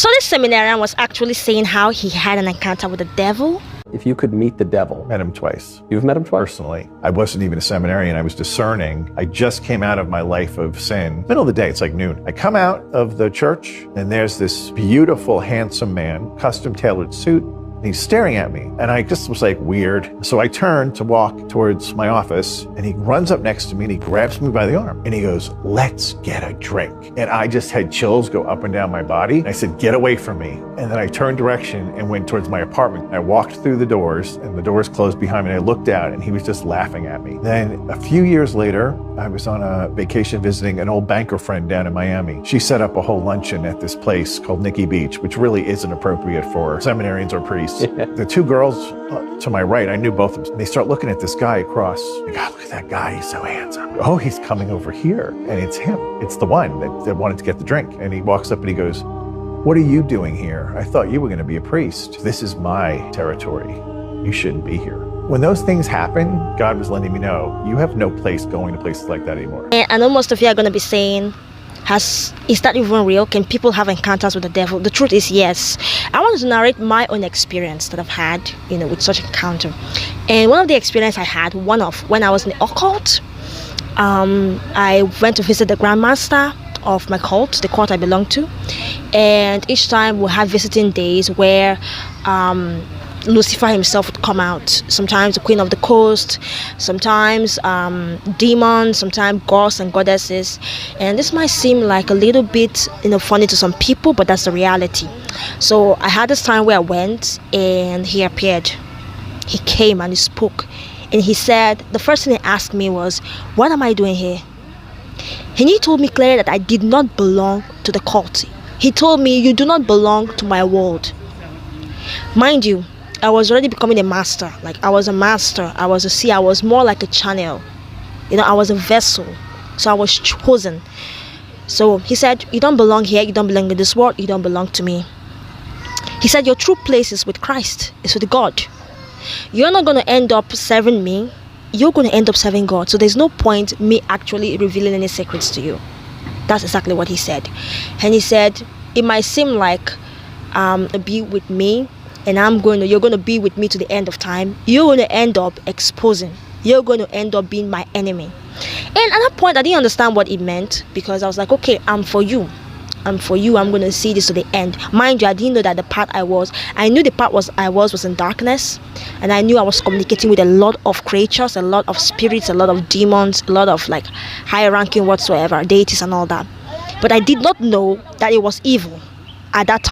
So this seminarian was actually saying how he had an encounter with the devil. If you could meet the devil. Met him twice. You've met him twice? Personally. I wasn't even a seminarian. I was discerning. I just came out of my life of sin. Middle of the day, it's like noon. I come out of the church and there's this beautiful, handsome man, custom tailored suit. And he's staring at me. And I just was like, weird. So I turned to walk towards my office and he runs up next to me and he grabs me by the arm. And he goes, let's get a drink. And I just had chills go up and down my body. And I said, get away from me. And then I turned direction and went towards my apartment. I walked through the doors and the doors closed behind me. And I looked out and he was just laughing at me. Then a few years later, I was on a vacation visiting an old banker friend down in Miami. She set up a whole luncheon at this place called Nikki Beach, which really isn't appropriate for seminarians or priests. The two girls to my right, I knew both of them. They start looking at this guy across. God, look at that guy. He's so handsome. Oh, he's coming over here. And it's him. It's the one that wanted to get the drink. And he walks up and he goes, what are you doing here? I thought you were going to be a priest. This is my territory. You shouldn't be here. When those things happen, God was letting me know, you have no place going to places like that anymore. And I know most of you are going to be saying, is that even real? Can people have encounters with the devil? The truth is yes. I want to narrate my own experience that I've had, with such encounter. And one of the experience I had, when I was in the occult, I went to visit the grandmaster of my cult, the cult I belong to. And each time we had visiting days where Lucifer himself would come out. Sometimes the Queen of the Coast, sometimes demons, sometimes gods and goddesses. And this might seem like a little bit funny to some people, but that's the reality. So I had this time where I went and he appeared. He came and he spoke. And he said, the first thing he asked me was, what am I doing here? And he told me clearly that I did not belong to the cult. He told me, you do not belong to my world. Mind you, I was already becoming a master. Like I was a master. I was a seer. I was more like a channel. I was a vessel. So I was chosen. So he said, you don't belong here. You don't belong in this world. You don't belong to me. He said, your true place is with Christ. It's with God. You're not going to end up serving me. You're going to end up serving God. So there's no point me actually revealing any secrets to you. That's exactly what he said. And he said, it might seem like be with me. And you're going to be with me to the end of time. You're going to end up exposing. You're going to end up being my enemy. And at that point, I didn't understand what it meant because I was like, okay, I'm for you. I'm for you. I'm going to see this to the end. Mind you, I didn't know that the path I knew the path I was in darkness. And I knew I was communicating with a lot of creatures, a lot of spirits, a lot of demons, a lot of higher ranking whatsoever, deities and all that. But I did not know that it was evil at that time.